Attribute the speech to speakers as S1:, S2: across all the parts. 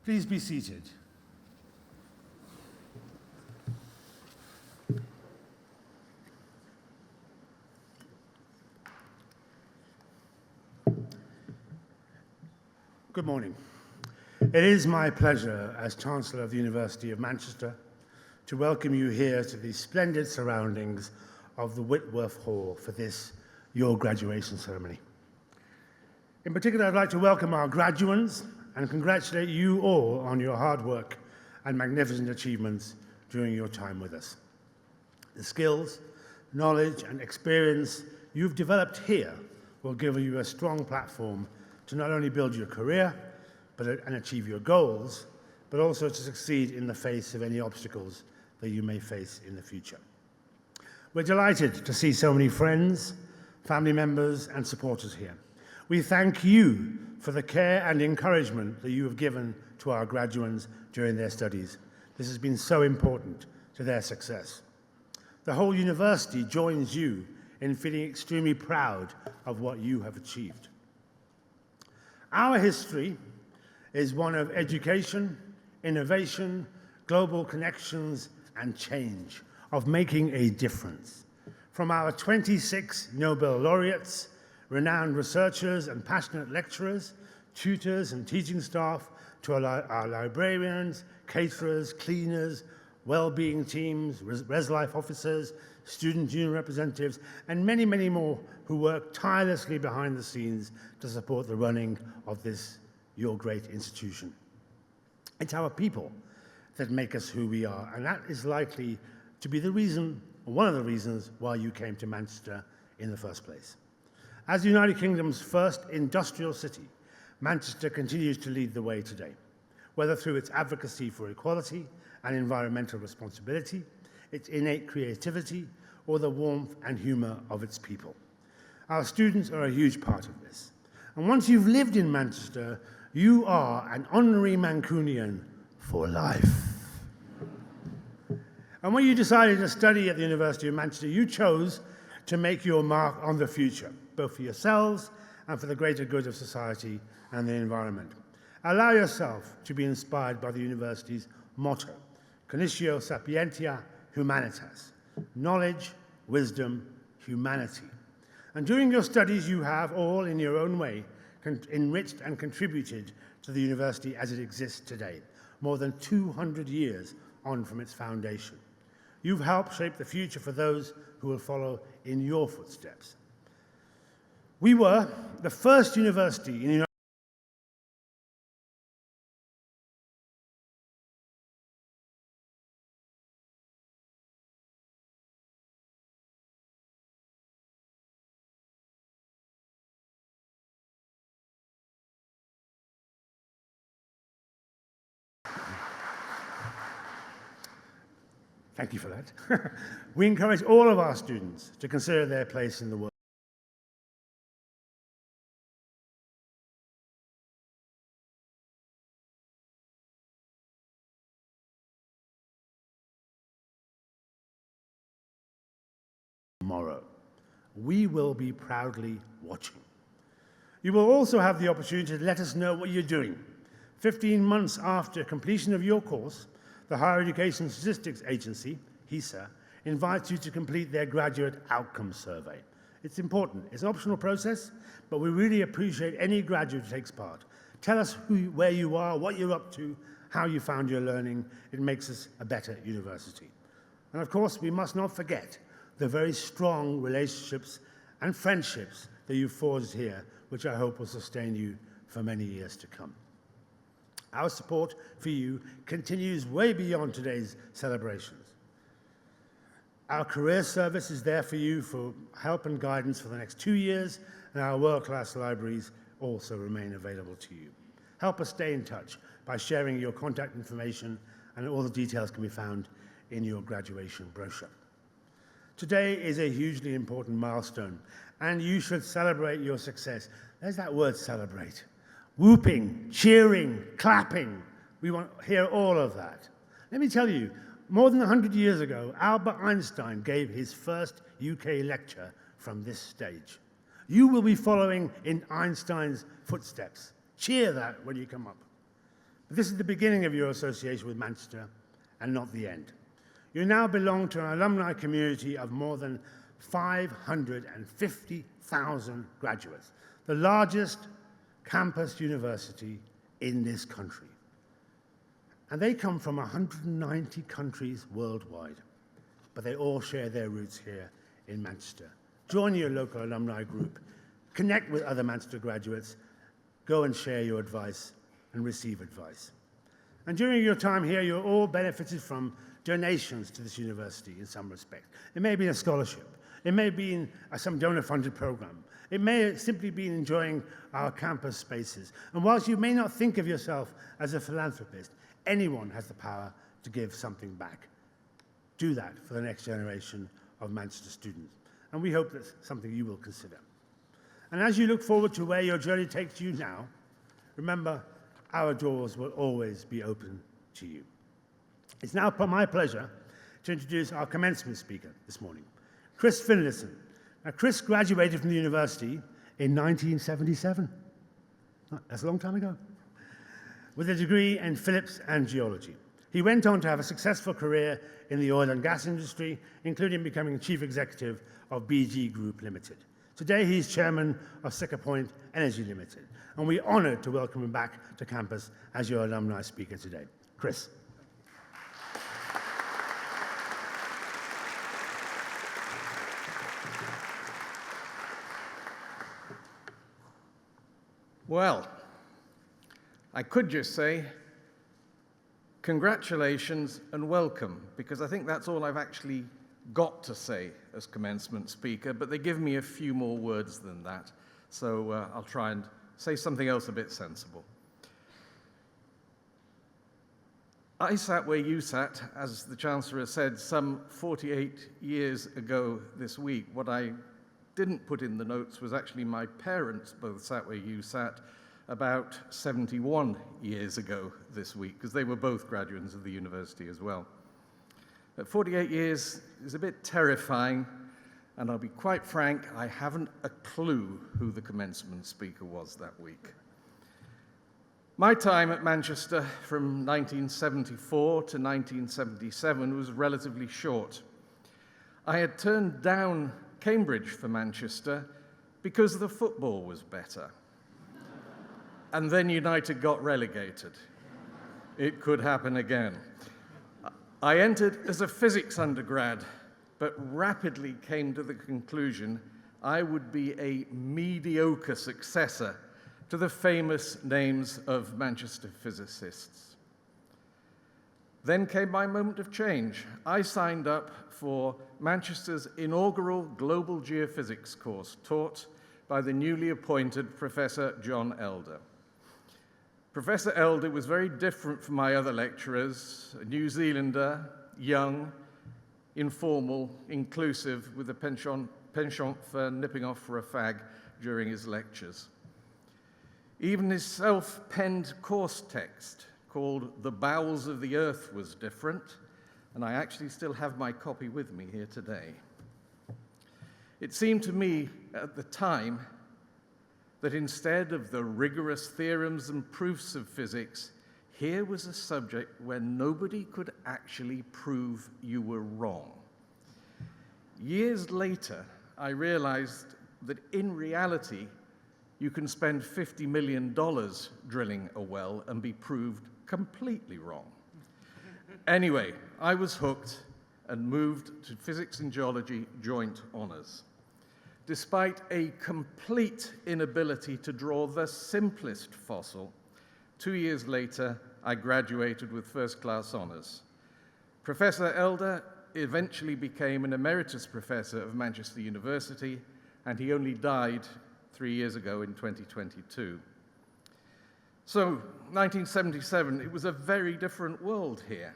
S1: Please be seated. Good morning. It is my pleasure as Chancellor of the University of Manchester to welcome you here to the splendid surroundings of the Whitworth Hall for this, your graduation ceremony. In particular, I'd like to welcome our graduates and congratulate you all on your hard work and magnificent achievements during your time with us. The skills, knowledge, and experience you've developed here will give you a strong platform to not only build your career and achieve your goals, but also to succeed in the face of any obstacles that you may face in the future. We're delighted to see so many friends, family members, and supporters here. We thank you for the care and encouragement that you have given to our graduates during their studies. This has been so important to their success. The whole university joins you in feeling extremely proud of what you have achieved. Our history is one of education, innovation, global connections, and change, of making a difference. From our 26 Nobel laureates, renowned researchers and passionate lecturers, tutors and teaching staff, to our librarians, caterers, cleaners, well-being teams, res life officers, student union representatives, and many, many more who work tirelessly behind the scenes to support the running of this, your great institution. It's our people that make us who we are, and that is likely to be the reason, or one of the reasons, why you came to Manchester in the first place. As the United Kingdom's first industrial city, Manchester continues to lead the way today, whether through its advocacy for equality and environmental responsibility, its innate creativity, or the warmth and humour of its people. Our students are a huge part of this. And once you've lived in Manchester, you are an honorary Mancunian for life. And when you decided to study at the University of Manchester, you chose to make your mark on the future, both for yourselves and for the greater good of society and the environment. Allow yourself to be inspired by the university's motto, Cognitio Sapientia Humanitas, knowledge, wisdom, humanity. And during your studies, you have all, in your own way, enriched and contributed to the university as it exists today, more than 200 years on from its foundation. You've helped shape the future for those who will follow in your footsteps. We were the first university in the United Thank you for that. We encourage all of our students to consider their place in the world. Tomorrow, we will be proudly watching. You will also have the opportunity to let us know what you're doing. 15 months after completion of your course, the Higher Education Statistics Agency, HESA, invites you to complete their Graduate Outcome Survey. It's important. It's an optional process, but we really appreciate any graduate who takes part. Tell us where you are, what you're up to, how you found your learning. It makes us a better university. And of course, we must not forget the very strong relationships and friendships that you've forged here, which I hope will sustain you for many years to come. Our support for you continues way beyond today's celebrations. Our career service is there for you for help and guidance for the next 2 years, and our world-class libraries also remain available to you. Help us stay in touch by sharing your contact information, and all the details can be found in your graduation brochure. Today is a hugely important milestone, and you should celebrate your success. There's that word, celebrate. Whooping, cheering, clapping. We want to hear all of that. Let me tell you, more than 100 years ago, Albert Einstein gave his first UK lecture from this stage. You will be following in Einstein's footsteps. Cheer that when you come up. But this is the beginning of your association with Manchester and not the end. You now belong to an alumni community of more than 550,000 graduates, the largest campus university in this country. And they come from 190 countries worldwide, but they all share their roots here in Manchester. Join your local alumni group, connect with other Manchester graduates, go and share your advice and receive advice. And during your time here, you all benefited from donations to this university in some respect. It may be a scholarship. It may be in some donor-funded program. It may simply be enjoying our campus spaces. And whilst you may not think of yourself as a philanthropist, anyone has the power to give something back. Do that for the next generation of Manchester students. And we hope that's something you will consider. And as you look forward to where your journey takes you now, remember, our doors will always be open to you. It's now my pleasure to introduce our commencement speaker this morning, Chris Finlayson. Now, Chris graduated from the university in 1977. That's a long time ago. With a degree in Phillips and geology. He went on to have a successful career in the oil and gas industry, including becoming chief executive of BG Group Limited. Today, he's chairman of Siccar Point Energy Limited, and we're honored to welcome him back to campus as your alumni speaker today. Chris.
S2: Well, I could just say congratulations and welcome, because I think that's all I've actually got to say as commencement speaker, but they give me a few more words than that, so I'll try and say something else a bit sensible. I sat where you sat, as the Chancellor has said, some 48 years ago this week. What I didn't put in the notes was actually my parents both sat where you sat about 71 years ago this week, because they were both graduates of the university as well. 48 years is a bit terrifying, and I'll be quite frank, I haven't a clue who the commencement speaker was that week. My time at Manchester from 1974 to 1977 was relatively short. I had turned down Cambridge for Manchester because the football was better. And then United got relegated. It could happen again. I entered as a physics undergrad, but rapidly came to the conclusion I would be a mediocre successor to the famous names of Manchester physicists. Then came my moment of change. I signed up for Manchester's inaugural Global Geophysics course, taught by the newly appointed Professor John Elder. Professor Elder was very different from my other lecturers, a New Zealander, young, informal, inclusive, with a penchant for nipping off for a fag during his lectures. Even his self-penned course text, called The Bowels of the Earth, was different, and I actually still have my copy with me here today. It seemed to me at the time that instead of the rigorous theorems and proofs of physics, here was a subject where nobody could actually prove you were wrong. Years later, I realized that in reality, you can spend $50 million drilling a well and be proved completely wrong. Anyway, I was hooked and moved to physics and geology joint honors. Despite a complete inability to draw the simplest fossil, 2 years later, I graduated with first-class honors. Professor Elder eventually became an emeritus professor of Manchester University, and he only died 3 years ago in 2022. So, 1977, it was a very different world here.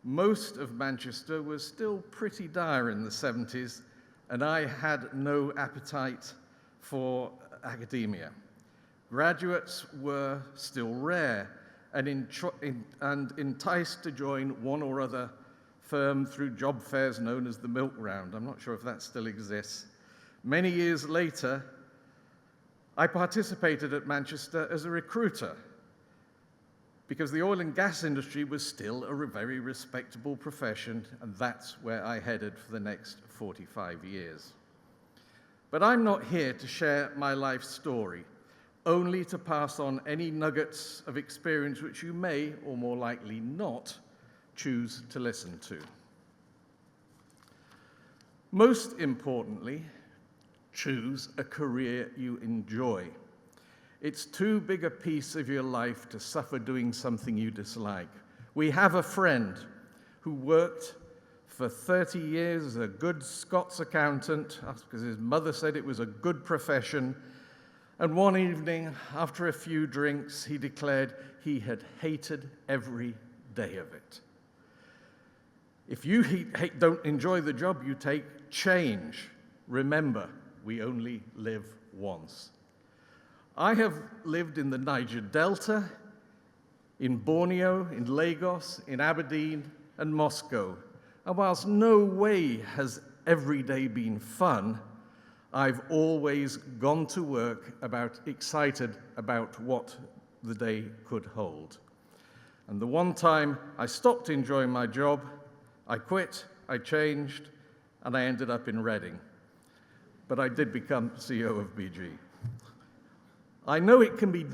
S2: Most of Manchester was still pretty dire in the 70s, and I had no appetite for academia. Graduates were still rare and enticed to join one or other firm through job fairs known as the Milk Round. I'm not sure if that still exists. Many years later, I participated at Manchester as a recruiter. because the oil and gas industry was still a very respectable profession, and that's where I headed for the next 45 years. But I'm not here to share my life story, only to pass on any nuggets of experience which you may, or more likely not, choose to listen to. Most importantly, choose a career you enjoy. It's too big a piece of your life to suffer doing something you dislike. We have a friend who worked for 30 years as a good Scots accountant, because his mother said it was a good profession, and one evening, after a few drinks, he declared he had hated every day of it. If you don't enjoy the job you take, change. Remember, we only live once. I have lived in the Niger Delta, in Borneo, in Lagos, in Aberdeen, and Moscow. And whilst no way has every day been fun, I've always gone to work excited about what the day could hold. And the one time I stopped enjoying my job, I quit, I changed, and I ended up in Reading. But I did become CEO of BG. I know it can be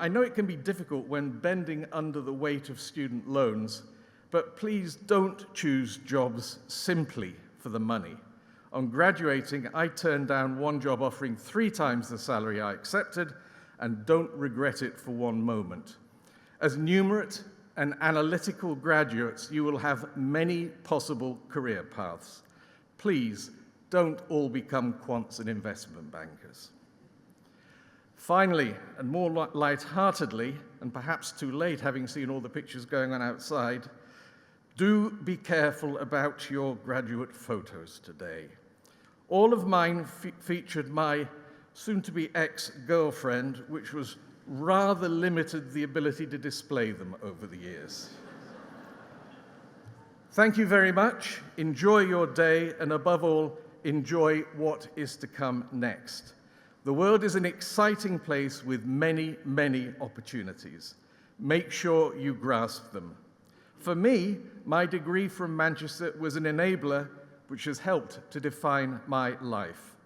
S2: I know it can be difficult when bending under the weight of student loans, but please don't choose jobs simply for the money. On graduating, I turned down one job offering 3 times the salary I accepted, and don't regret it for one moment. As numerate and analytical graduates, you will have many possible career paths. Please don't all become quants and investment bankers. Finally, and more light-heartedly, and perhaps too late having seen all the pictures going on outside, do be careful about your graduate photos today. All of mine featured my soon-to-be ex-girlfriend, which was rather limited the ability to display them over the years. Thank you very much. Enjoy your day, and above all, enjoy what is to come next. The world is an exciting place with many, many opportunities. Make sure you grasp them. For me, my degree from Manchester was an enabler which has helped to define my life,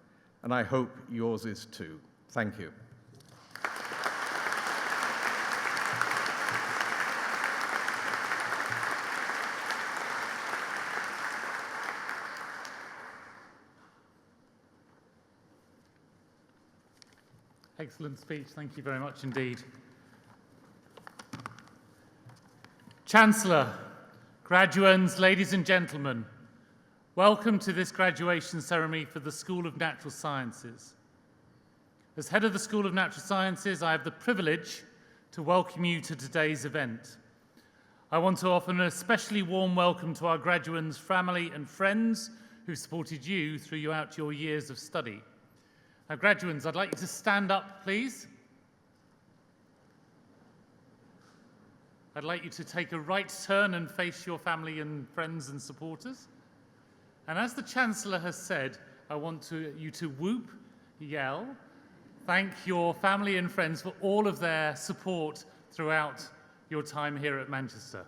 S2: and I hope yours is too. Thank you.
S3: Excellent speech. Thank you very much indeed. Chancellor, graduands, ladies and gentlemen, welcome to this graduation ceremony for the School of Natural Sciences. As head of the School of Natural Sciences, I have the privilege to welcome you to today's event. I want to offer an especially warm welcome to our graduands' family and friends who supported you throughout your years of study. Now, graduands, I'd like you to stand up, please. I'd like you to take a right turn and face your family and friends and supporters. And as the Chancellor has said, I want you to whoop, yell, thank your family and friends for all of their support throughout your time here at Manchester.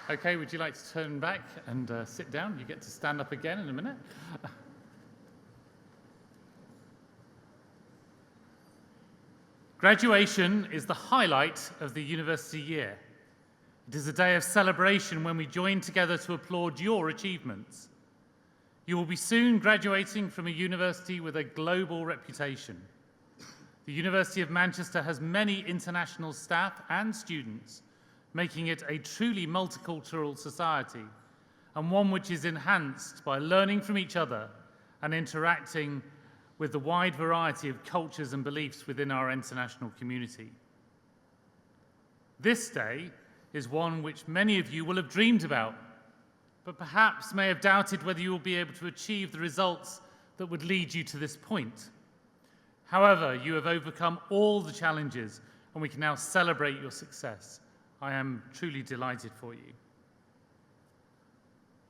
S3: Okay, would you like to turn back and sit down? You get to stand up again in a minute. Graduation is the highlight of the university year. It is a day of celebration when we join together to applaud your achievements. You will be soon graduating from a university with a global reputation. The University of Manchester has many international staff and students, making it a truly multicultural society, and one which is enhanced by learning from each other and interacting with the wide variety of cultures and beliefs within our international community. This day is one which many of you will have dreamed about, but perhaps may have doubted whether you will be able to achieve the results that would lead you to this point. However, you have overcome all the challenges and we can now celebrate your success. I am truly delighted for you.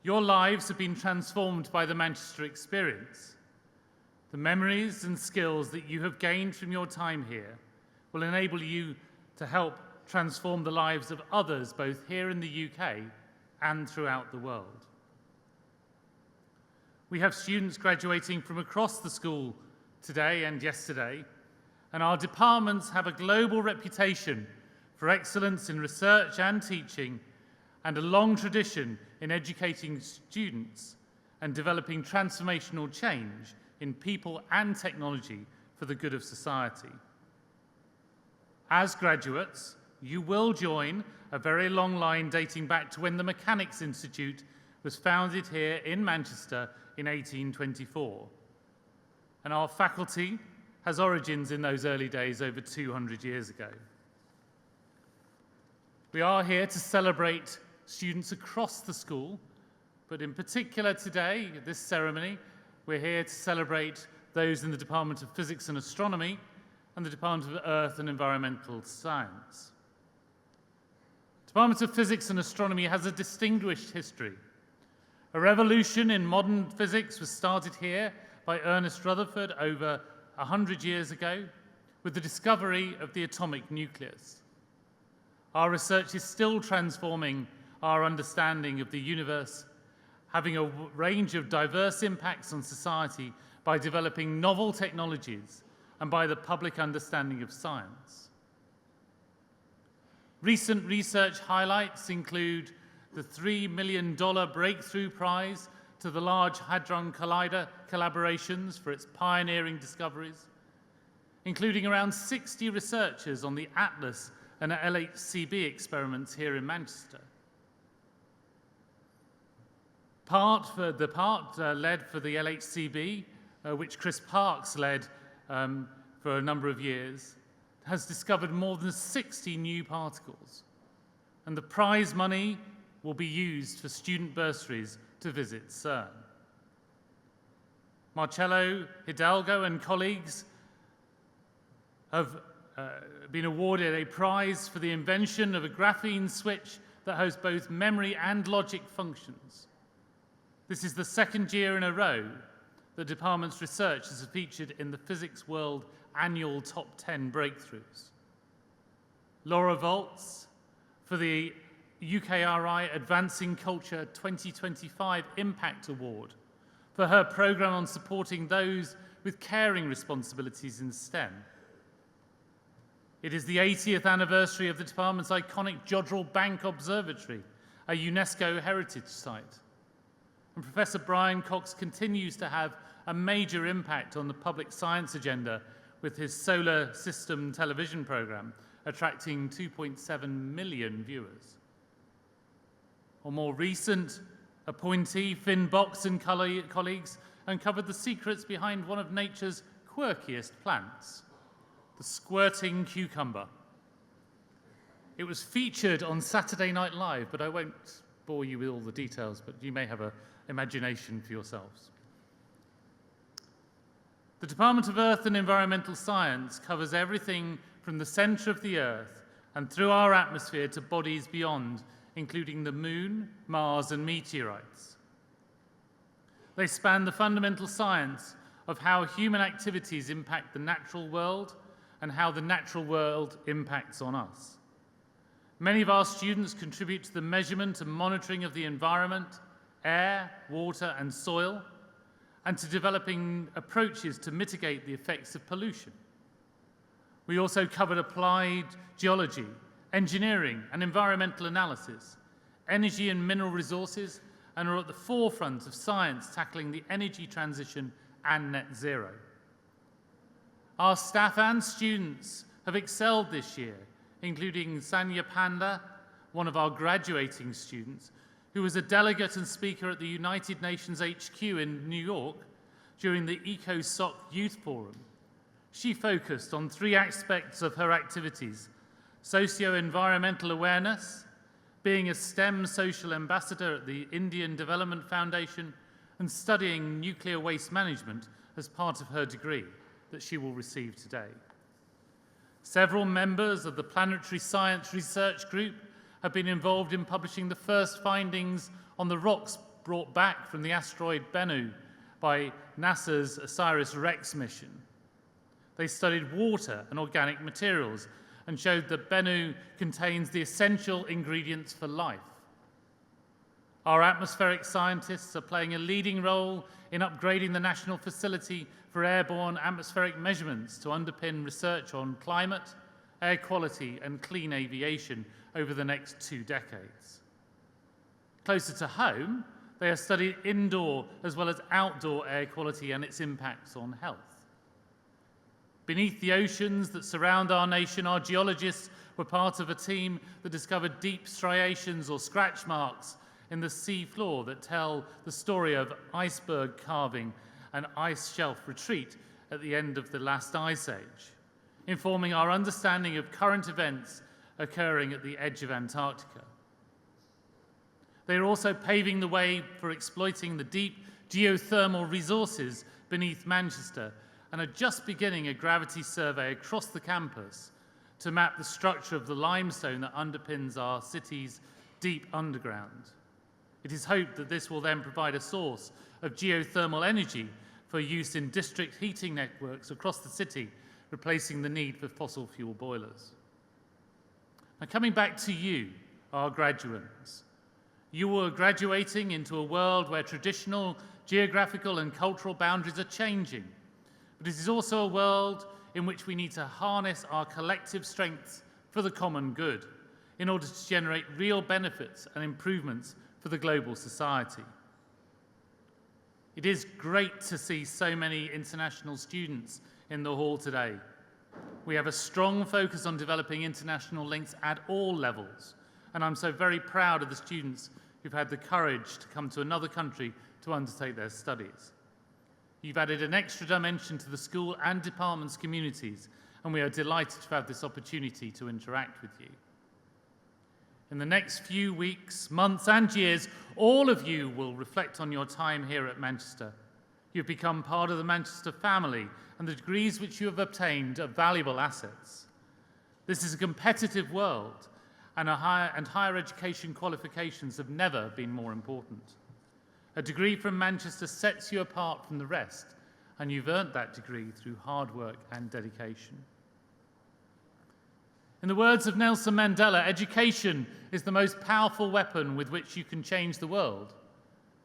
S3: Your lives have been transformed by the Manchester experience. The memories and skills that you have gained from your time here will enable you to help transform the lives of others both here in the UK and throughout the world. We have students graduating from across the school today and yesterday, and our departments have a global reputation for excellence in research and teaching and a long tradition in educating students and developing transformational change in people and technology for the good of society. As graduates, you will join a very long line dating back to when the Mechanics Institute was founded here in Manchester in 1824. And our faculty has origins in those early days over 200 years ago. We are here to celebrate students across the school, but in particular today, at this ceremony, we're here to celebrate those in the Department of Physics and Astronomy and the Department of Earth and Environmental Science. The Department of Physics and Astronomy has a distinguished history. A revolution in modern physics was started here by Ernest Rutherford over 100 years ago with the discovery of the atomic nucleus. Our research is still transforming our understanding of the universe, having a range of diverse impacts on society by developing novel technologies and by the public understanding of science. Recent research highlights include the $3 million Breakthrough Prize to the Large Hadron Collider collaborations for its pioneering discoveries, including around 60 researchers on the ATLAS and LHCb experiments here in Manchester. The part led for the LHCb, which Chris Parkes led for a number of years, has discovered more than 60 new particles. And the prize money will be used for student bursaries to visit CERN. Marcello Hidalgo and colleagues have been awarded a prize for the invention of a graphene switch that hosts both memory and logic functions. This is the second year in a row the department's research is featured in the Physics World annual Top 10 Breakthroughs. Laura Volz for the UKRI Advancing Culture 2025 Impact Award for her programme on supporting those with caring responsibilities in STEM. It is the 80th anniversary of the department's iconic Jodrell Bank Observatory, a UNESCO heritage site. And Professor Brian Cox continues to have a major impact on the public science agenda with his Solar System television programme, attracting 2.7 million viewers. A more recent appointee, Finn Box and colleagues, uncovered the secrets behind one of nature's quirkiest plants, the squirting cucumber. It was featured on Saturday Night Live, but I won't bore you with all the details, but you may have an imagination for yourselves. The Department of Earth and Environmental Science covers everything from the centre of the Earth and through our atmosphere to bodies beyond, including the Moon, Mars, and meteorites. They span the fundamental science of how human activities impact the natural world and how the natural world impacts on us. Many of our students contribute to the measurement and monitoring of the environment, air, water, and soil, and to developing approaches to mitigate the effects of pollution. We also covered applied geology, engineering and environmental analysis, energy and mineral resources, and are at the forefront of science tackling the energy transition and net zero. Our staff and students have excelled this year, including Sanya Panda, one of our graduating students, who was a delegate and speaker at the United Nations HQ in New York during the ECOSOC Youth Forum. She focused on three aspects of her activities: socio-environmental awareness, being a STEM social ambassador at the Indian Development Foundation, and studying nuclear waste management as part of her degree. that she will receive today. Several members of the Planetary Science Research Group have been involved in publishing the first findings on the rocks brought back from the asteroid Bennu by NASA's OSIRIS-REx mission. They studied water and organic materials and showed that Bennu contains the essential ingredients for life. Our atmospheric scientists are playing a leading role in upgrading the National Facility for Airborne Atmospheric Measurements to underpin research on climate, air quality, and clean aviation over the next 2 decades. Closer to home, they have studied indoor as well as outdoor air quality and its impacts on health. Beneath the oceans that surround our nation, our geologists were part of a team that discovered deep striations or scratch marks in the sea floor that tell the story of iceberg carving and ice shelf retreat at the end of the last ice age, informing our understanding of current events occurring at the edge of Antarctica. They are also paving the way for exploiting the deep geothermal resources beneath Manchester and are just beginning a gravity survey across the campus to map the structure of the limestone that underpins our city's deep underground. It is hoped that this will then provide a source of geothermal energy for use in district heating networks across the city, replacing the need for fossil fuel boilers. Now, coming back to you, our graduates, you are graduating into a world where traditional geographical and cultural boundaries are changing, but it is also a world in which we need to harness our collective strengths for the common good in order to generate real benefits and improvements for the global society. It is great to see so many international students in the hall today. We have a strong focus on developing international links at all levels, and I'm so very proud of the students who've had the courage to come to another country to undertake their studies. You've added an extra dimension to the school and department's communities, and we are delighted to have this opportunity to interact with you. In the next few weeks, months, and years, all of you will reflect on your time here at Manchester. You've become part of the Manchester family, and the degrees which you have obtained are valuable assets. This is a competitive world, and higher education qualifications have never been more important. A degree from Manchester sets you apart from the rest, and you've earned that degree through hard work and dedication. In the words of Nelson Mandela, education is the most powerful weapon with which you can change the world.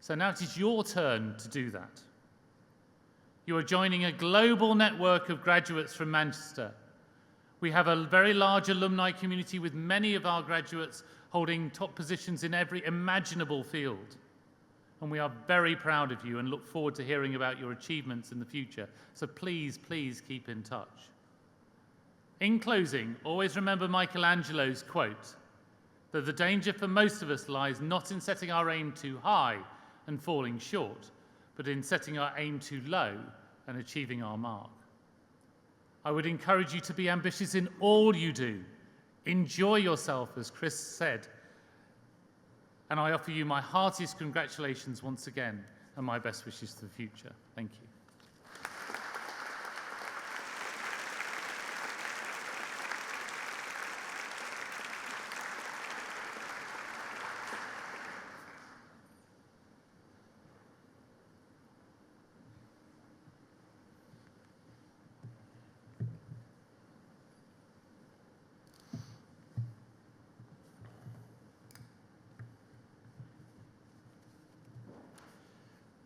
S3: So now it is your turn to do that. You are joining a global network of graduates from Manchester. We have a very large alumni community with many of our graduates holding top positions in every imaginable field. And we are very proud of you and look forward to hearing about your achievements in the future. So please, please keep in touch. In closing, always remember Michelangelo's quote, that the danger for most of us lies not in setting our aim too high and falling short, but in setting our aim too low and achieving our mark. I would encourage you to be ambitious in all you do. Enjoy yourself, as Chris said. And I offer you my heartiest congratulations once again and my best wishes for the future. Thank you.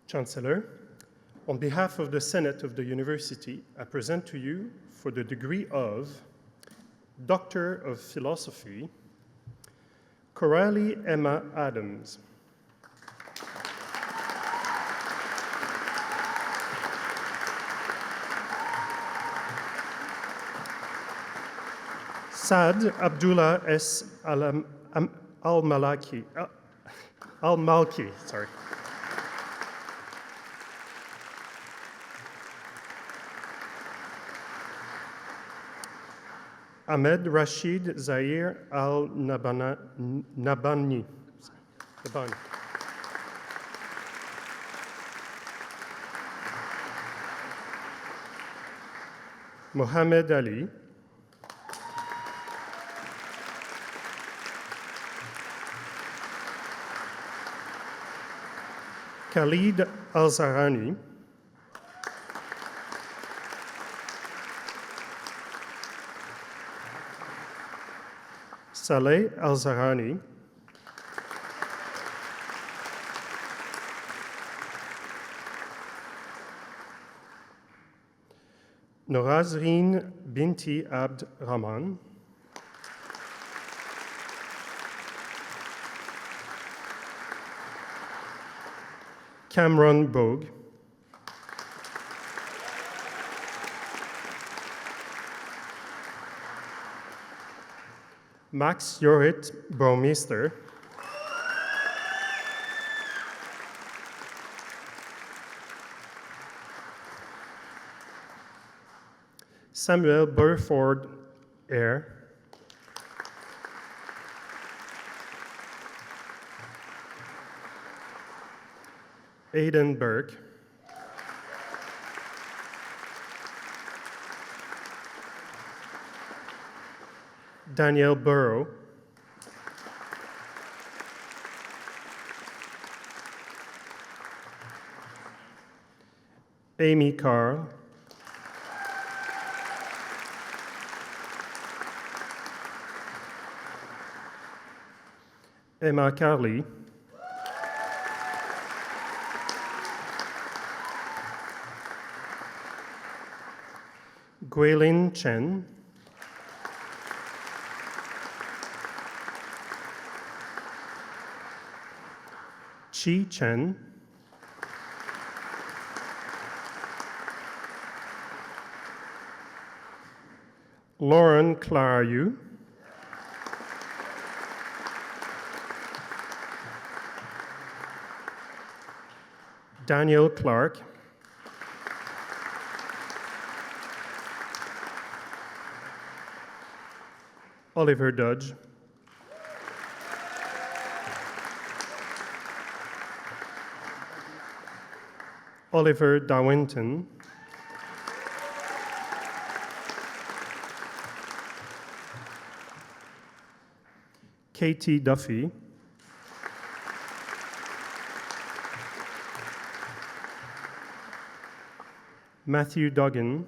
S4: Chancellor, on behalf of the Senate of the University, I present to you for the degree of Doctor of Philosophy, Coralie Emma Adams. Saad Abdullah S. Al-Malki, sorry. Ahmed Rashid Zahir Al-Nabani. Mohammed Ali, Khalid Al-Zahrani, Saleh Al-Zahrani, Norazreen Binti Abd Rahman, Cameron Bogue, Max Jorrit Bouwmeester, Samuel Burford Eyre, Aidan Burke, Danielle Burrow, Amy Carl, Emma Carley, Guilin Chen, Chi Chen, Lauren Clarieu, Daniel Clark, Oliver Dodge, Oliver Darwinton, Katie Duffy, Matthew Duggan,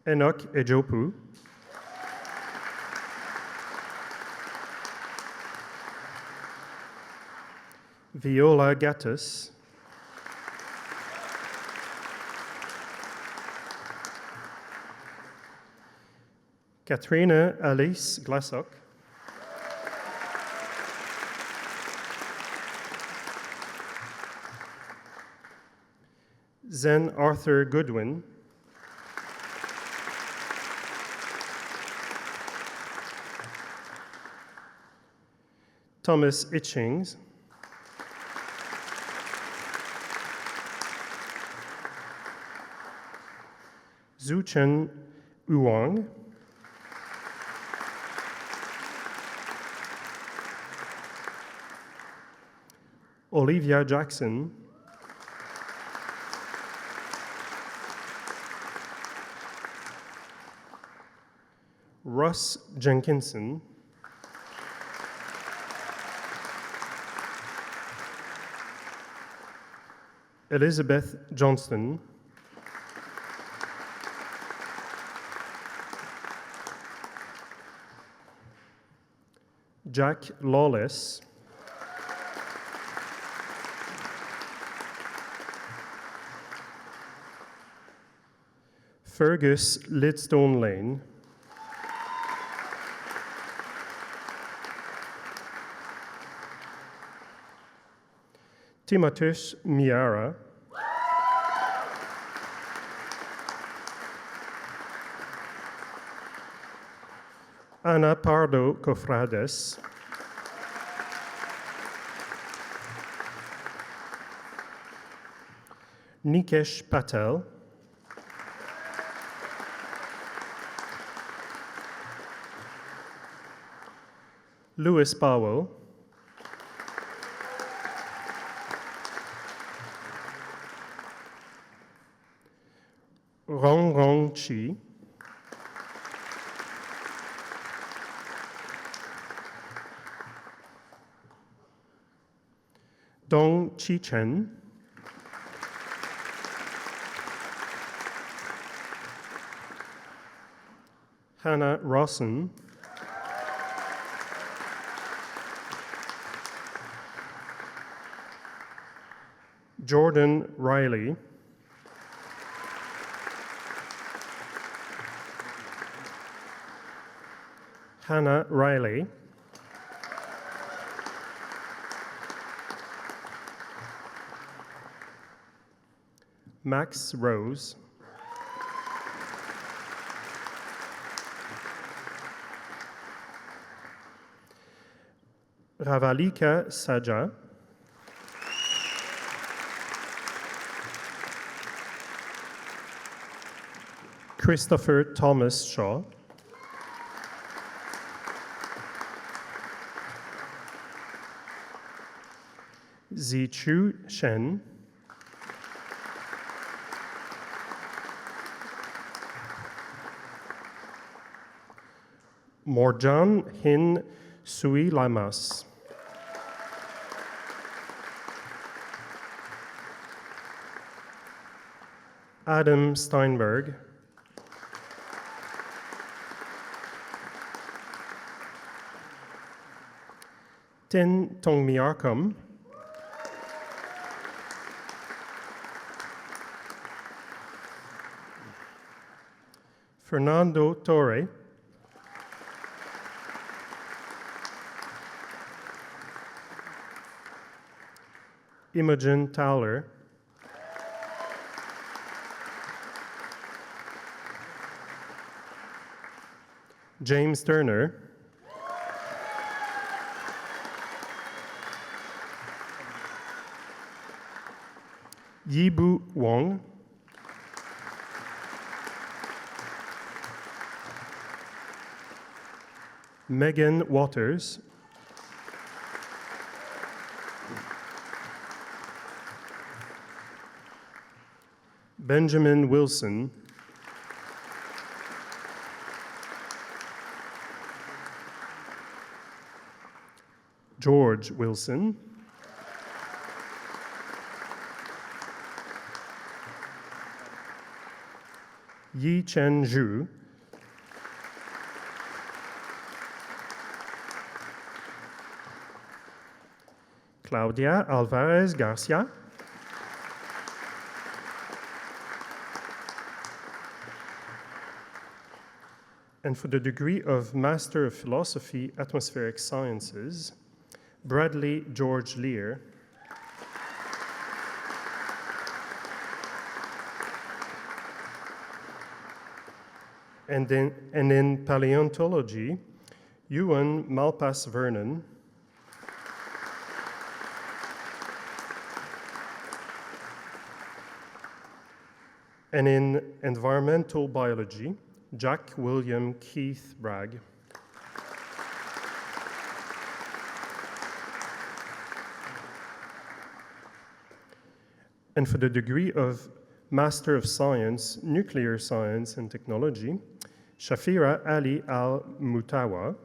S4: Enoch Ejopu, Viola Gattus, Katrina Alice Glassock, Zen Arthur Goodwin, Thomas Itchings, Zuchen Uwang, Olivia Jackson, Russ Jenkinson, Elizabeth Johnston, Jack Lawless, Fergus Lidstone Lane, Timotheus Miara, Ana Pardo Cofrades, Nikesh Patel, Louis Powell, Rong Rong Chi, Dong Chi Chen, Hannah Rawson, Jordan Riley, Hannah Riley, Max Rose, Ravalika Saja, Christopher Thomas Shaw, Zichu Shen, Morjan Hin Sui Lamas, Adam Steinberg, Tin Tongmiarkom, Fernando Torre, Imogen Towler, James Turner, Yibu Wong, Megan Waters, Benjamin Wilson, George Wilson, Yi Chen Zhu, Claudia Alvarez Garcia, and for the degree of Master of Philosophy, Atmospheric Sciences, Bradley George Lear, and in Paleontology, Ewan Malpass Vernon, and in Environmental Biology, Jack William Keith Bragg. And for the degree of Master of Science, Nuclear Science and Technology, Shafira Ali Al-Mutawa,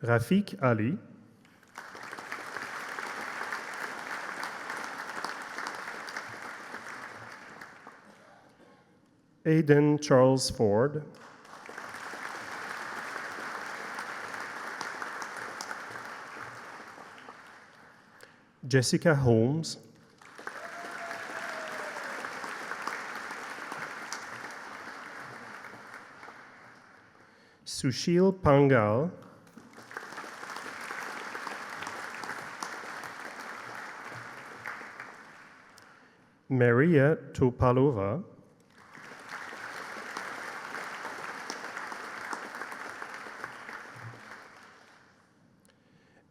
S4: Rafiq Ali, Aidan Charles Ford, Jessica Holmes, Sushil Pangal, Maria Topalova,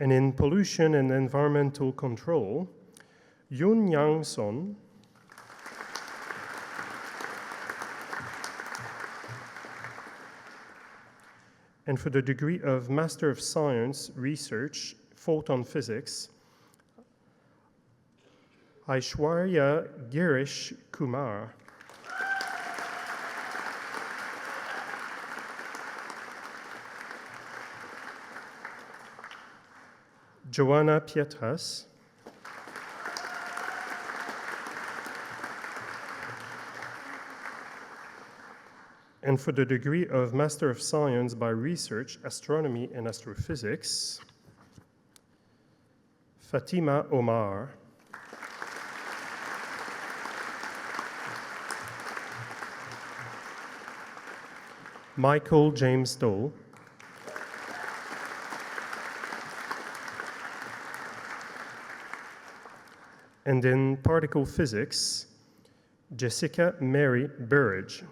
S4: and in Pollution and Environmental Control, Yoon Yang Son, And for the degree of Master of Science, Research, Photon Physics, Aishwarya Girish Kumar. Joanna Pietras. And for the degree of Master of Science by Research, Astronomy and Astrophysics, Fatima Omar. Michael James Dole. And in particle physics, Jessica Mary Burridge.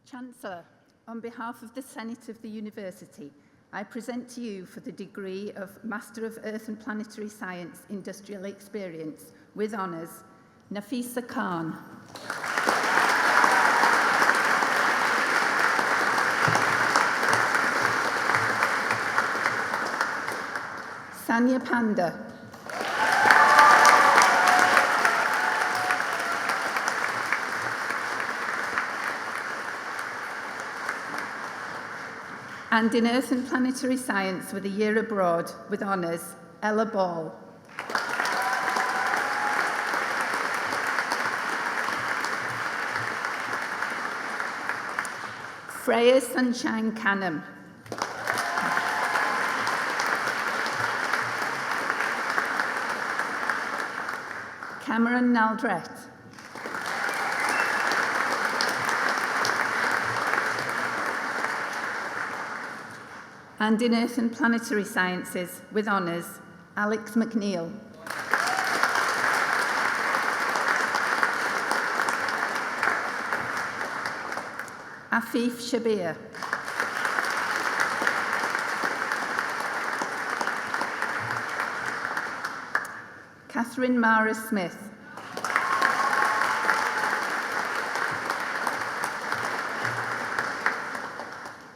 S5: Chancellor, on behalf of the Senate of the University, I present to you for the degree of Master of Earth and Planetary Science Industrial Experience with honours, Nafisa Khan. Sanya Panda. And in Earth and Planetary Science with a year abroad with honours, Ella Ball. Freya Sunshine Canham. Cameron Naldrett. And in Earth and Planetary Sciences with honours, Alex McNeil. Afif Shabir. Catherine Mara Smith.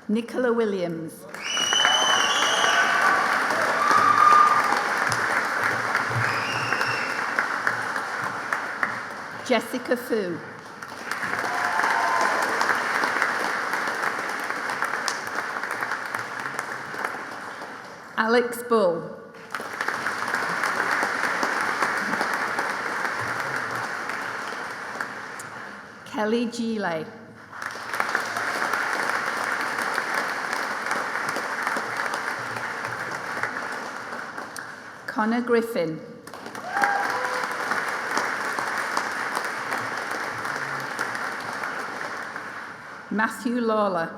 S5: Nicola Williams. Jessica Fu. Alex Bull. Kelly Gile. Connor Griffin. Matthew Lawler.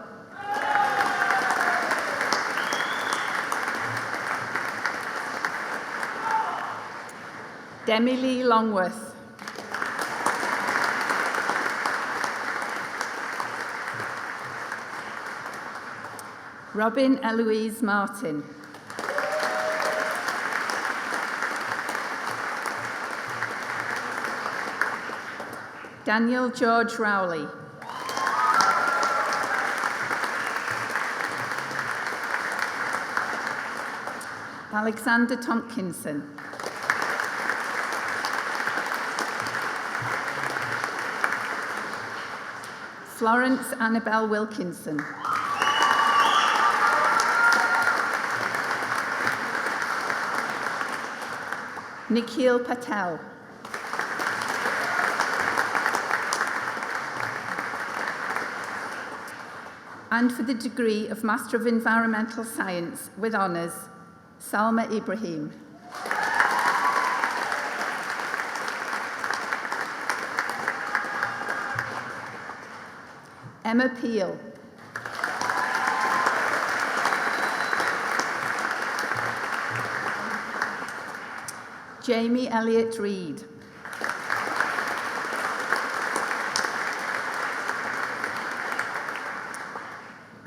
S5: Demi Lee Longworth. Robin Eloise Martin. Daniel George Rowley. Alexander Tompkinson. Florence Annabelle Wilkinson. Nikhil Patel. And for the degree of Master of Environmental Science with honours, Salma Ibrahim. Emma Peel. Jamie Elliott Reid.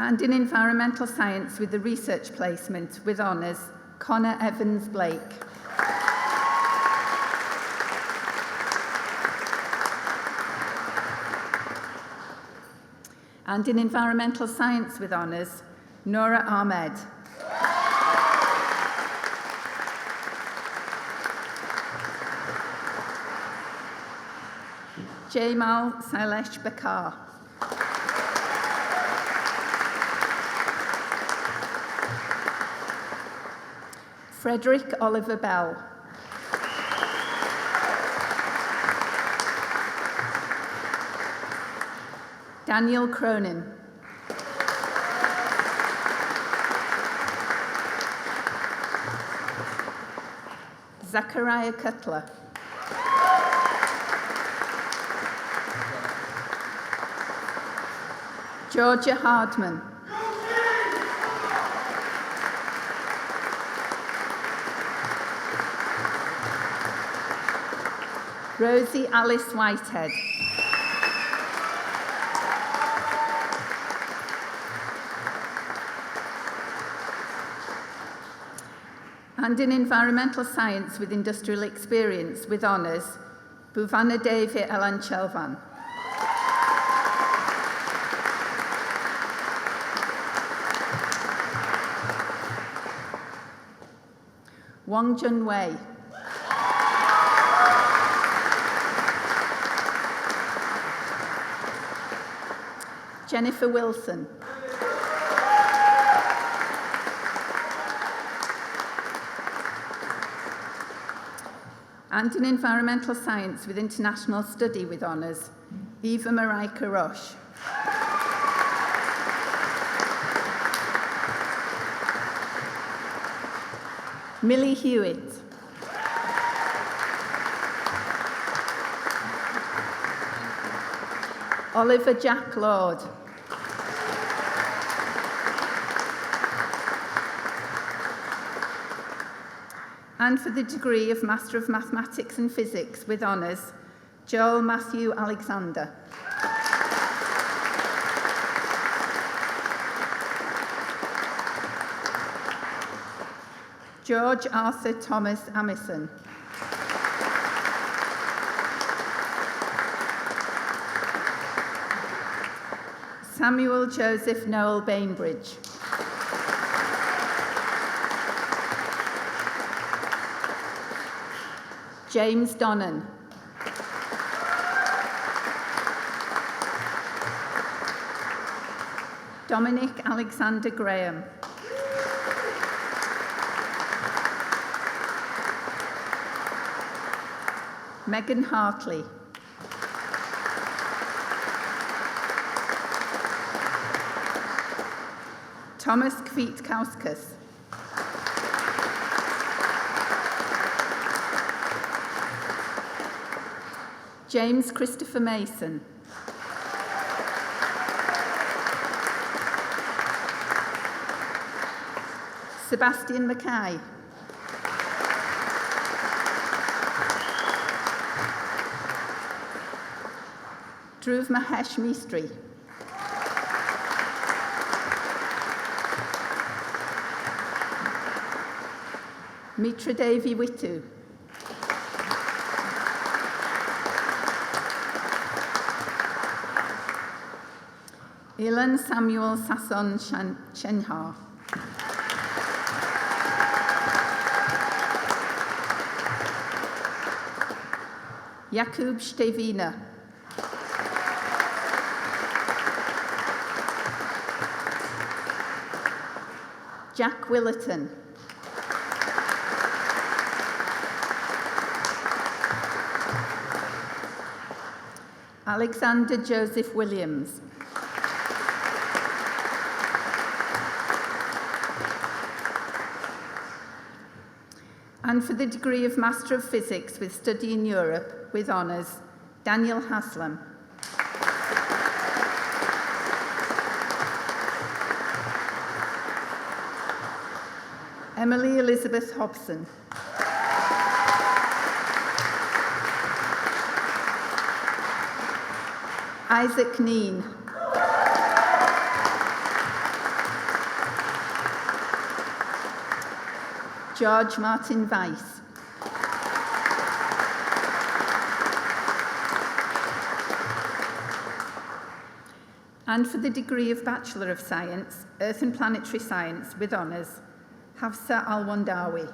S5: And in environmental science with the research placement with honours, Connor Evans Blake. And in environmental science with honours, Nora Ahmed. Jamal Sailesh Bakar. Frederick Oliver Bell. Daniel Cronin. Zachariah Cutler. Georgia Hardman. Rosie Alice Whitehead. And in environmental science with industrial experience with honours, Bhuvana Devi Alanchelvan. Wang Jun Wei. Jennifer Wilson. And in environmental science with international study with honours, Eva Marika Roche. Millie Hewitt. Oliver Jack Lord. And for the degree of Master of Mathematics and Physics with honours, Joel Matthew Alexander. George Arthur Thomas Amison. Samuel Joseph Noel Bainbridge. James Donnan. Dominic Alexander Graham. Megan Hartley. Thomas Kwiatkowski. James Christopher Mason. Sebastian Mackay. Dhruv Mahesh Mistry. Mitra Devi Wittu. Ilan Samuel Sasson Chenha. Jakub Stevina. Jack Willerton. Alexander Joseph Williams. And for the degree of Master of Physics with study in Europe with honours, Daniel Haslam. Emily Elizabeth Hobson. Isaac Neen. George Martin Weiss. And for the degree of Bachelor of Science, Earth and Planetary Science with honours, Hafsa Al-Wandawi.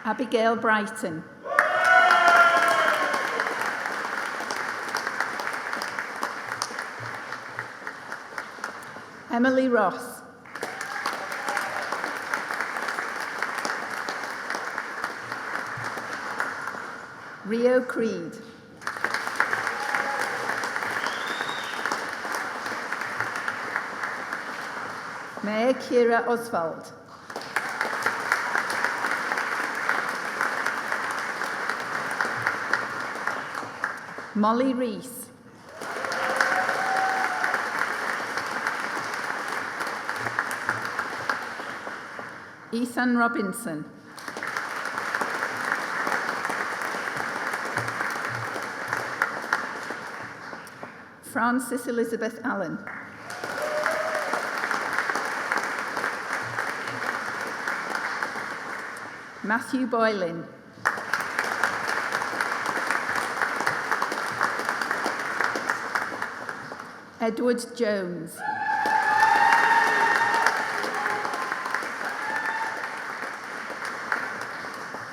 S5: Abigail Brighton. Emily Ross. Rio Creed. Mayor Kira Oswald. Molly Rees. Ethan Robinson. Frances Elizabeth Allen. Matthew Boylan. Edward Jones.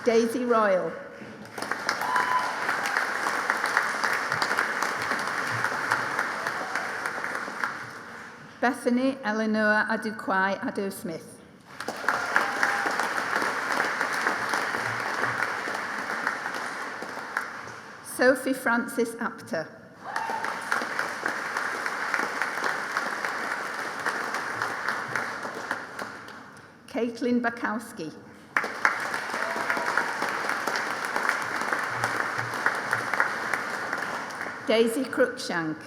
S5: Daisy Royal. Bethany Eleanor Adukwai Ado-Smith. Sophie Francis Apter. Caitlin Bakowski. Daisy Cruikshank.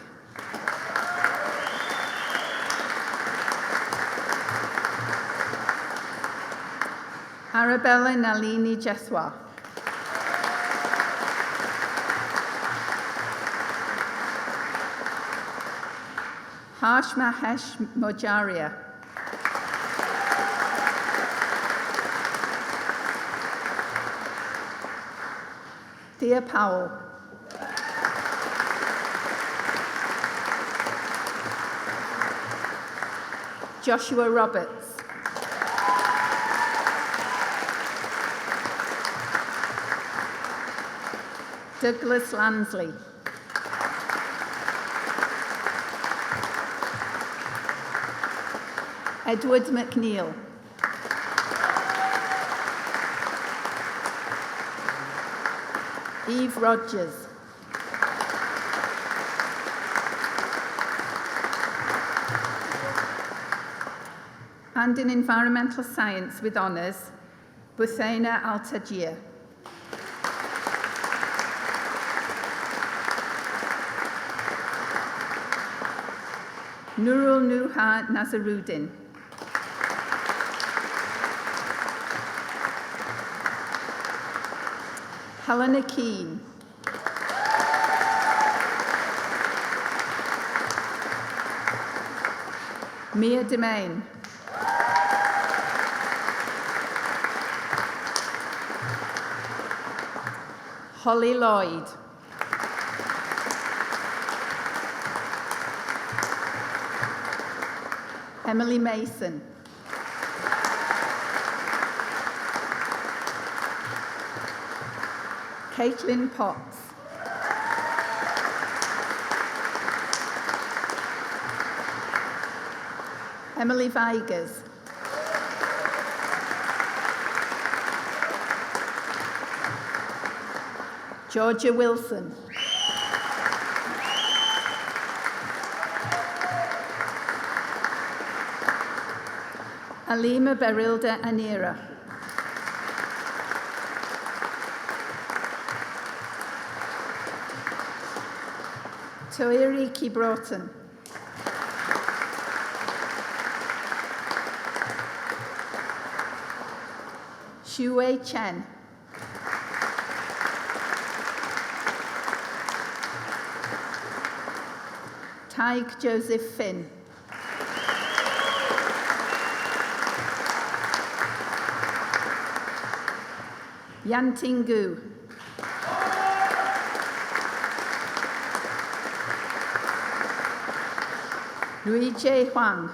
S5: Arabella Nalini Jeswa. Harsh Mahesh Mojaria. Thea Powell. Joshua Roberts. Douglas Lansley. Edward McNeil. Eve Rogers. And in Environmental Science with honours, Buthaina Al-Tajir. Nurul Nuha Nazaruddin. Helena Keane. Mia Demain. Holly Lloyd. Emily Mason. Caitlin Potts. Emily Vigers. Georgia Wilson. Alima Berilda Anira. Toiriki Broughton. Shuwei Chen. Taig Joseph Finn. Yanting Gu. Lui Jie Huang.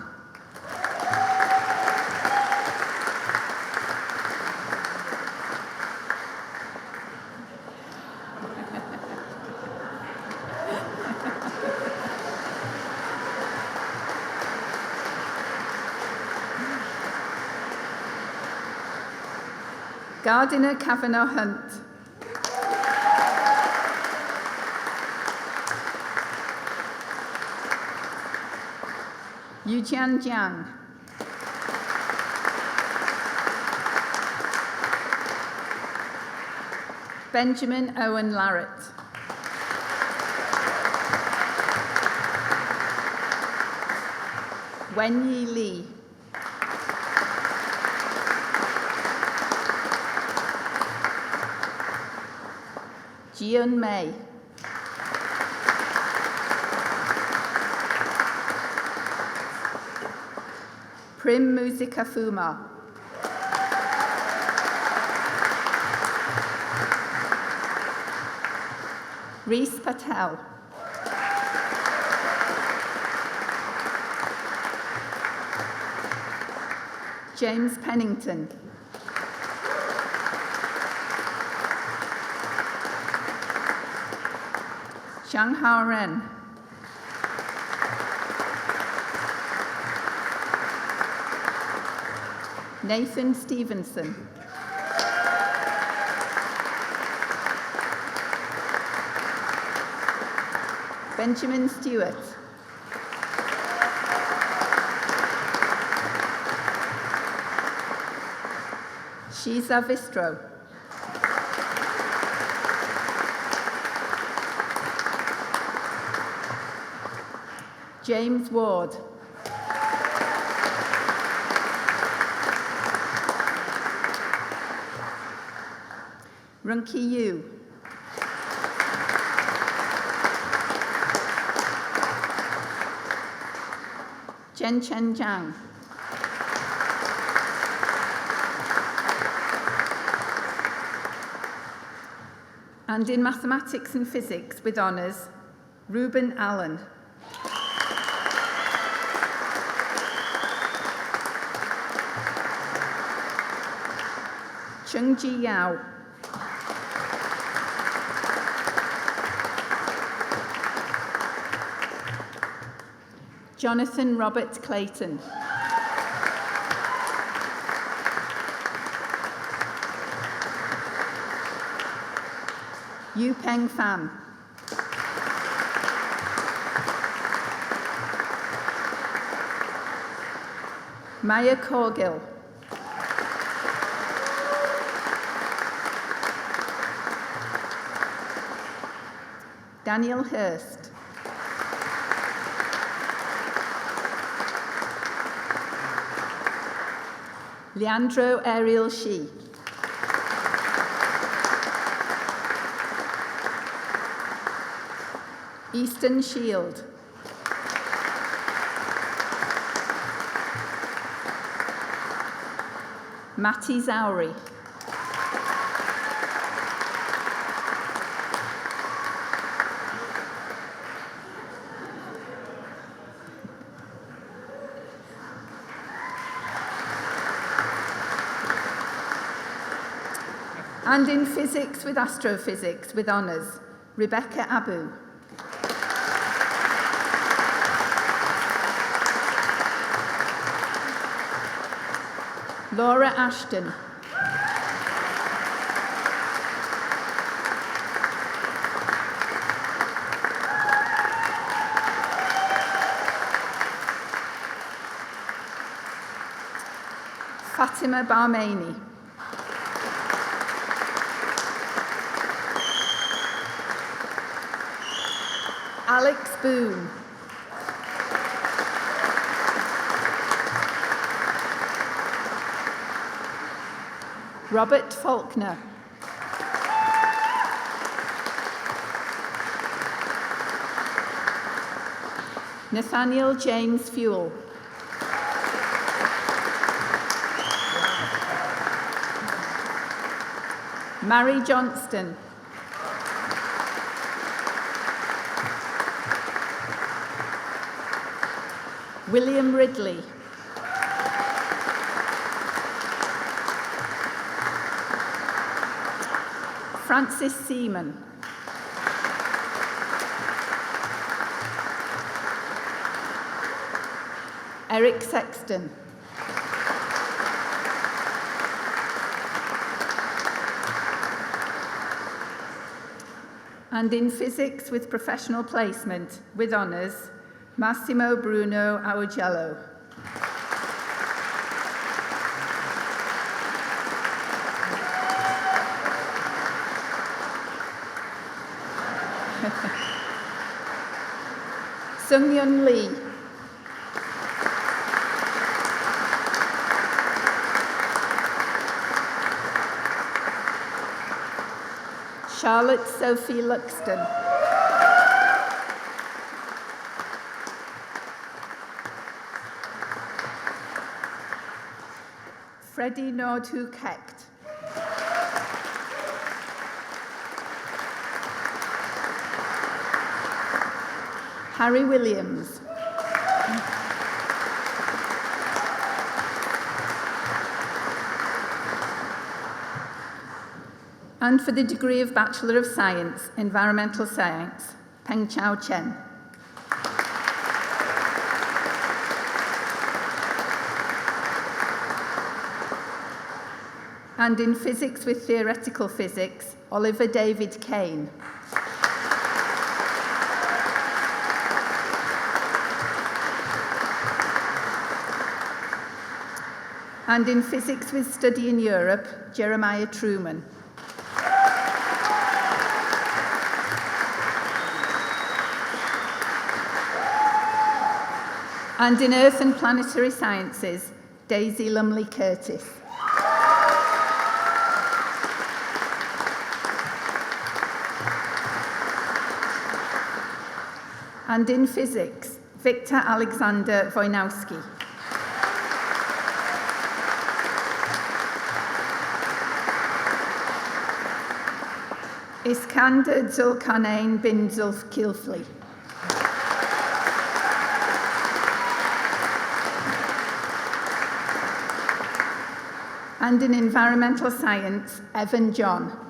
S5: Gardiner Kavanagh Hunt. Yujian Jiang. Benjamin Owen Larratt. Wenyi Li. Jian Mei. Prim Musikafuma. Reese Patel. James Pennington. Xianghao Ren. Nathan Stevenson. Benjamin Stewart. Shiza Vistro. James Ward. Runki Yu. Chen Chen Zhang. And in mathematics and physics with honours, Reuben Allen. Chengji Yao. Jonathan Robert Clayton. Yu Peng Fan. Maya Corgill. Daniel Hurst. Leandro Ariel Shi. Easton Shield. Matty Zowry. And in physics with astrophysics with honours, Rebecca Abu. Laura Ashton. Fatima Barmani. Alex Boone. Robert Faulkner. Nathaniel James Fuel. Mary Johnston. William Ridley. Francis Seaman. Eric Sexton. And in physics with professional placement, with honours, Massimo Bruno Augello. Sung-Yun Lee. Charlotte Sophie Luxton. Freddie Nordhoek Hecht. Harry Williams. And for the degree of Bachelor of Science, Environmental Science, Peng Chao Chen. And in Physics with Theoretical Physics, Oliver David Kane. And in Physics with Study in Europe, Jeremiah Truman. And in Earth and Planetary Sciences, Daisy Lumley Curtis. And in Physics, Victor Alexander Wojnowski. Iskander Zulkarnain bin Zulkifli. And in Environmental Science, Evan John.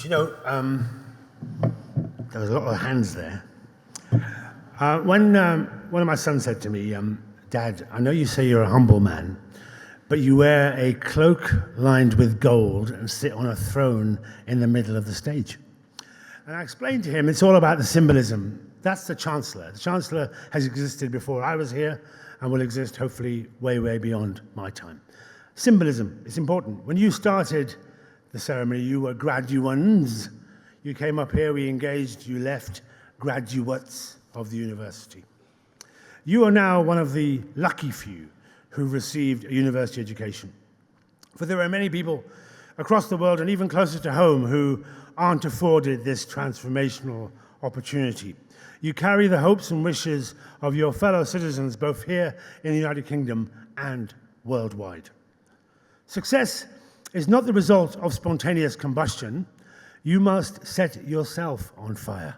S1: You know, there was a lot of hands there. When one of my sons said to me, Dad, I know you say you're a humble man, but you wear a cloak lined with gold and sit on a throne in the middle of the stage. And I explained to him it's all about the symbolism. That's the Chancellor. The Chancellor has existed before I was here and will exist hopefully way, way beyond my time. Symbolism is important. When you started the ceremony, you were graduands. You came up here, we engaged, you left graduates of the university. You are now one of the lucky few who received a university education. For there are many people across the world and even closer to home who aren't afforded this transformational opportunity. You carry the hopes and wishes of your fellow citizens both here in the United Kingdom and worldwide. Success is not the result of spontaneous combustion. You must set yourself on fire.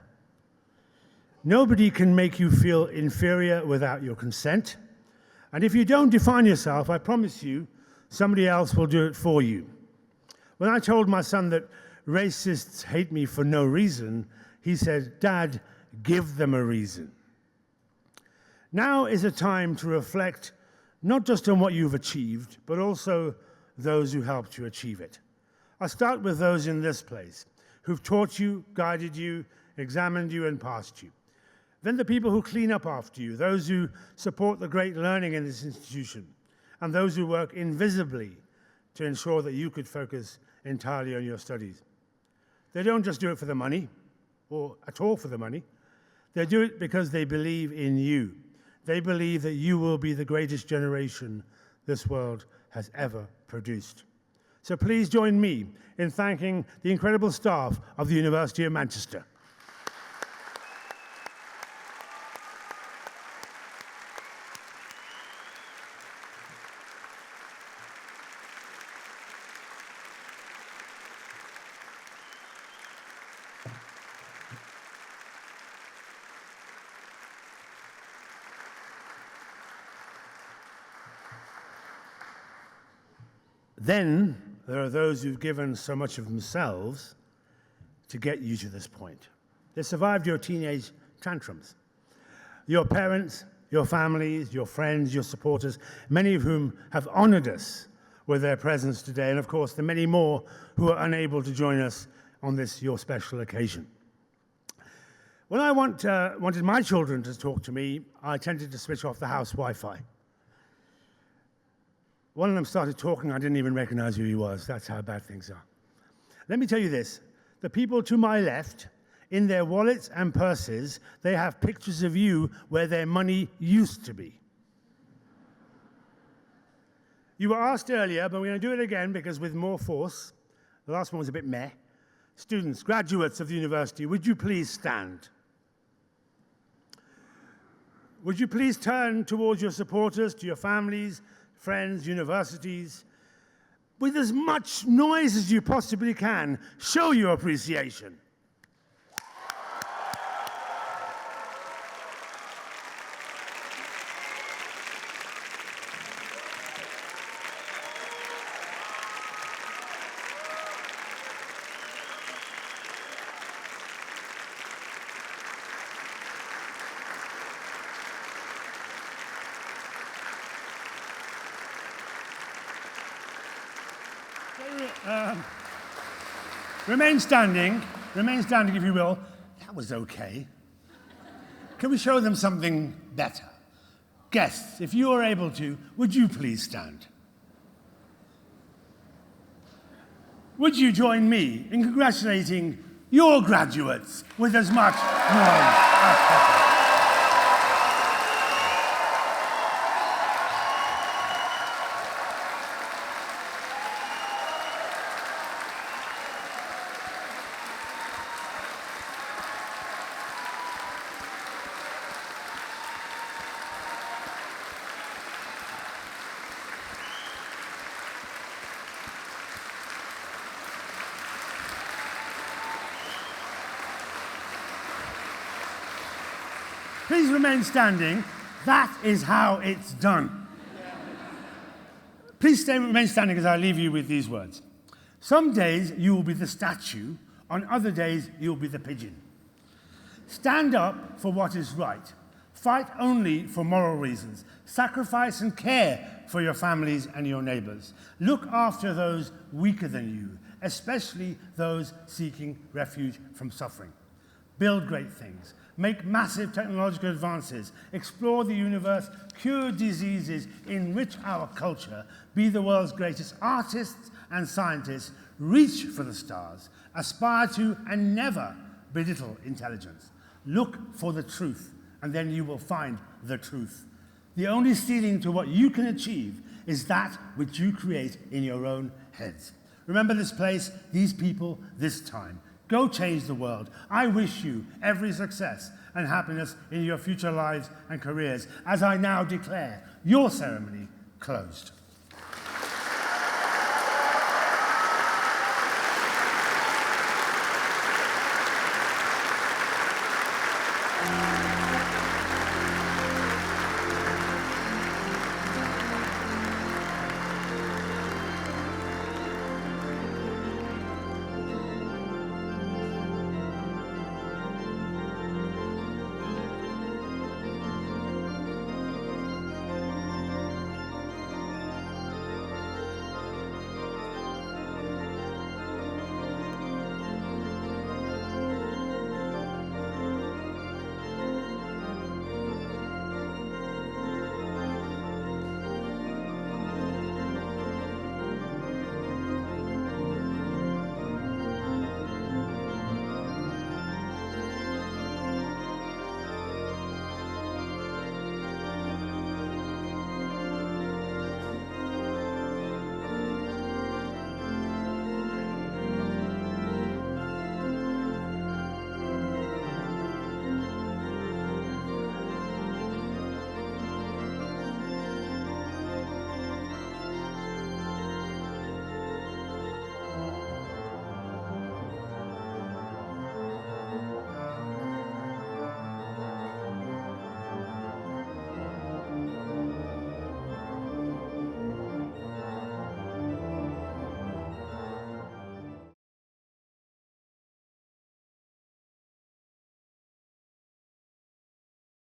S1: Nobody can make you feel inferior without your consent. And if you don't define yourself, I promise you, somebody else will do it for you. When I told my son that racists hate me for no reason, he said, Dad, give them a reason. Now is a time to reflect not just on what you've achieved, but also those who helped you achieve it. I'll start with those in this place, who've taught you, guided you, examined you and passed you. Then the people who clean up after you, those who support the great learning in this institution, and those who work invisibly to ensure that you could focus entirely on your studies. They don't just do it for the money, or at all for the money. They do it because they believe in you. They believe that you will be the greatest generation this world has ever produced. So please join me in thanking the incredible staff of the University of Manchester. Then there are those who've given so much of themselves to get you to this point. They survived your teenage tantrums. Your parents, your families, your friends, your supporters, many of whom have honored us with their presence today, and of course the many more who are unable to join us on this your special occasion. When I wanted my children to talk to me, I tended to switch off the house Wi-Fi. One of them started talking, I didn't even recognize who he was. That's how bad things are. Let me tell you this. The people to my left, in their wallets and purses, they have pictures of you where their money used to be. You were asked earlier, but we're going to do it again because with more force. The last one was a bit meh. Students, graduates of the university, would you please stand? Would you please turn towards your supporters, to your families, friends, universities, with as much noise as you possibly can, show your appreciation. Remain standing if you will. That was okay. Can we show them something better? Guests, if you are able to, would you please stand? Would you join me in congratulating your graduates with as much noise as possible? Please remain standing. That is how it's done. Please remain standing as I leave you with these words. Some days you will be the statue, on other days you will be the pigeon. Stand up for what is right. Fight only for moral reasons. Sacrifice and care for your families and your neighbors. Look after those weaker than you, especially those seeking refuge from suffering. Build great things. Make massive technological advances, explore the universe, cure diseases, enrich our culture, be the world's greatest artists and scientists, reach for the stars, aspire to and never belittle intelligence. Look for the truth, and then you will find the truth. The only ceiling to what you can achieve is that which you create in your own heads. Remember this place, these people, this time. Go change the world. I wish you every success and happiness in your future lives and careers as I now declare your ceremony closed.